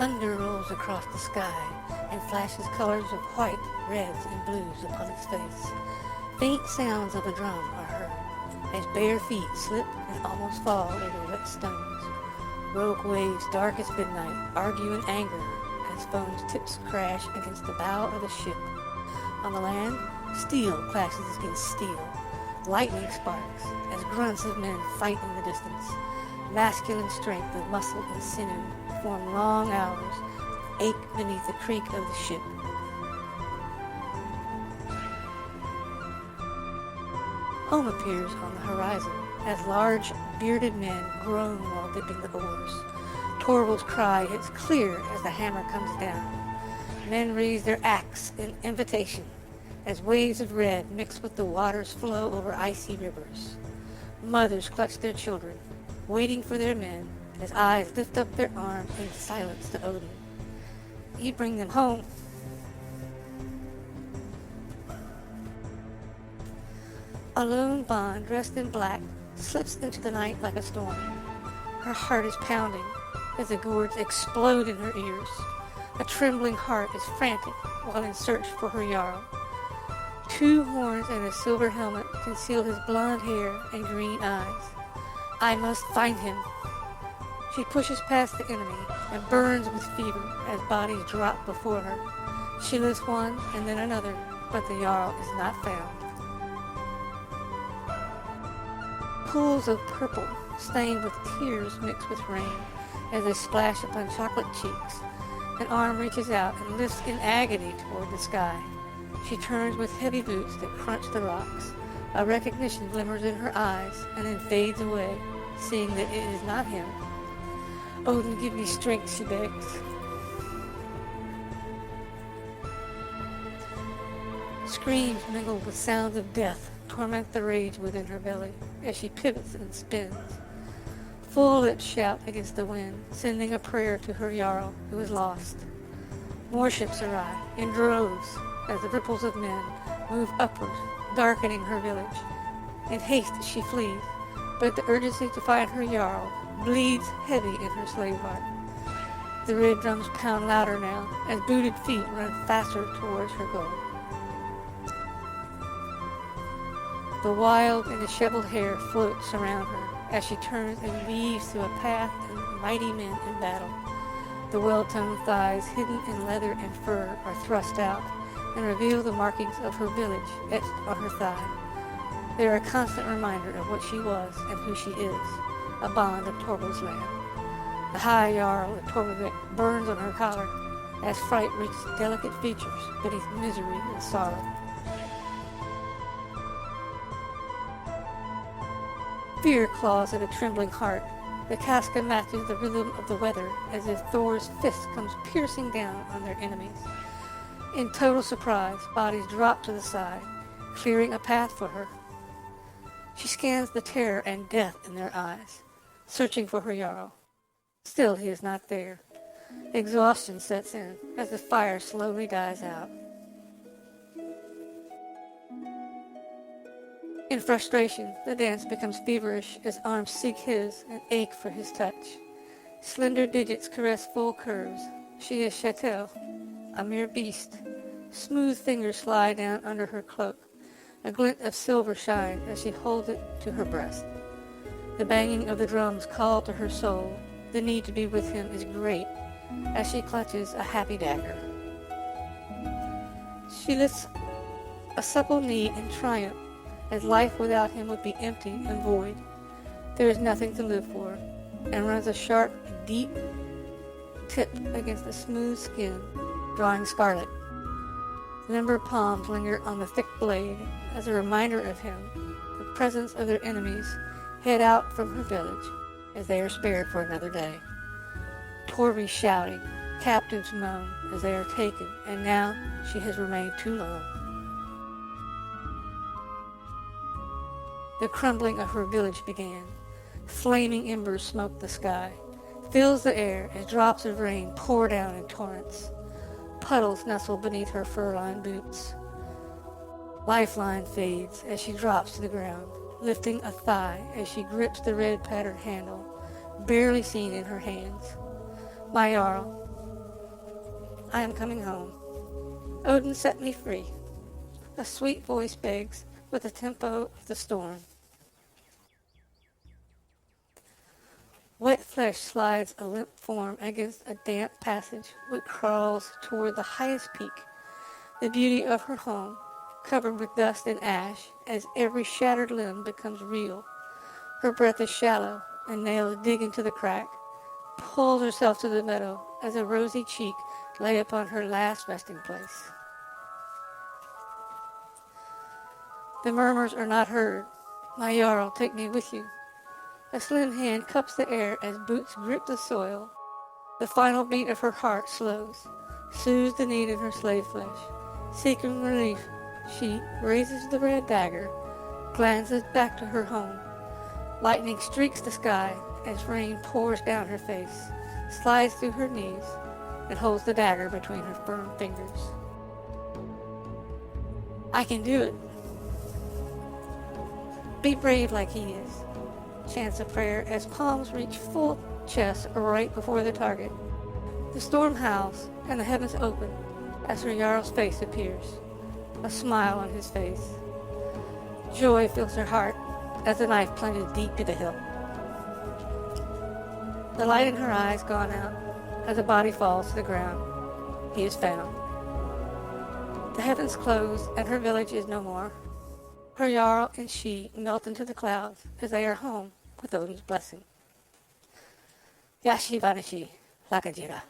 Thunder rolls across the sky and flashes colors of white, reds, and blues upon its face. Faint sounds of a drum are heard as bare feet slip and almost fall over wet stones. Rogue waves dark as midnight argue in anger as foam's tips crash against the bow of a ship. On the land, steel clashes against steel. Lightning sparks as grunts of men fight in the distance. Masculine strength of muscle and sinew form long hours, ache beneath the creak of the ship. Home appears on the horizon as large, bearded men groan while dipping the oars. Torvald's cry is clear as the hammer comes down. Men raise their axe in invitation as waves of red mix with the water's flow over icy rivers. Mothers clutch their children, waiting for their men as eyes lift up their arms in silence to Odin. You bring them home. A lone bond dressed in black slips into the night like a storm. Her heart is pounding as the gourds explode in her ears. A trembling heart is frantic while in search for her Jarl. 2 horns and a silver helmet conceal his blonde hair and green eyes. I must find him. She pushes past the enemy and burns with fever as bodies drop before her. She lifts one and then another, but the Jarl is not found. Pools of purple, stained with tears mixed with rain, as they splash upon chocolate cheeks. An arm reaches out and lifts in agony toward the sky. She turns with heavy boots that crunch the rocks. A recognition glimmers in her eyes and then fades away, seeing that it is not him. Odin, give me strength, she begs. Screams mingled with sounds of death torment the rage within her belly as she pivots and spins. Full lips shout against the wind, sending a prayer to her Jarl who is lost. More ships arrive in droves as the ripples of men move upward, darkening her village. In haste she flees, but the urgency to find her Jarl bleeds heavy in her slave heart. The red drums pound louder now as booted feet run faster towards her goal. The wild and disheveled hair floats around her as she turns and weaves through a path of mighty men in battle. The well-toned thighs, hidden in leather and fur, are thrust out and reveal the markings of her village etched on her thigh. They are a constant reminder of what she was and who she is, a bond of Torvaldsland. The high Jarl of Torvaldsland burns on her collar as fright reaches delicate features beneath misery and sorrow. Fear claws at a trembling heart. The casca matches the rhythm of the weather as if Thor's fist comes piercing down on their enemies. In total surprise, bodies drop to the side, clearing a path for her. She scans the terror and death in their eyes, searching for her Jarl. Still he is not there. Exhaustion sets in as the fire slowly dies out. In frustration, the dance becomes feverish as arms seek his and ache for his touch. Slender digits caress full curves. She is chattel, a mere beast. Smooth fingers slide down under her cloak. A glint of silver shines as she holds it to her breast. The banging of the drums call to her soul. The need to be with him is great as she clutches a happy dagger. She lifts a supple knee in triumph as life without him would be empty and void. There is nothing to live for, and runs a sharp, deep tip against the smooth skin, drawing scarlet. Limber palms linger on the thick blade as a reminder of him. The presence of their enemies head out from her village as they are spared for another day. Torvi shouting, captives moan as they are taken, and now she has remained too long. The crumbling of her village began. Flaming embers smoke the sky, fills the air as drops of rain pour down in torrents. Puddles nestle beneath her fur-lined boots. Lifeline fades as she drops to the ground, lifting a thigh as she grips the red patterned handle, barely seen in her hands. My Jarl, I am coming home. Odin set me free. A sweet voice begs with the tempo of the storm. Wet flesh slides a limp form against a damp passage which crawls toward the highest peak, the beauty of her home, covered with dust and ash as every shattered limb becomes real. Her breath is shallow, and nails dig into the crack, pulls herself to the meadow as a rosy cheek lay upon her last resting place. The murmurs are not heard. My Jarl, take me with you. A slim hand cups the air as boots grip the soil. The final beat of her heart slows, soothes the need in her slave flesh. Seeking relief, she raises the red dagger, glances back to her home. Lightning streaks the sky as rain pours down her face, slides through her knees, and holds the dagger between her firm fingers. I can do it. Be brave like he is, chants a prayer as palms reach full chest right before the target. The storm howls and the heavens open as her Jarl's face appears, a smile on his face. Joy fills her heart as the knife plunges deep to the hilt. The light in her eyes gone out as the body falls to the ground. He is found. The heavens close and her village is no more. Her Jarl and she melt into the clouds as they are home with Odin's blessing. Yashi Vanashi, Lakajira.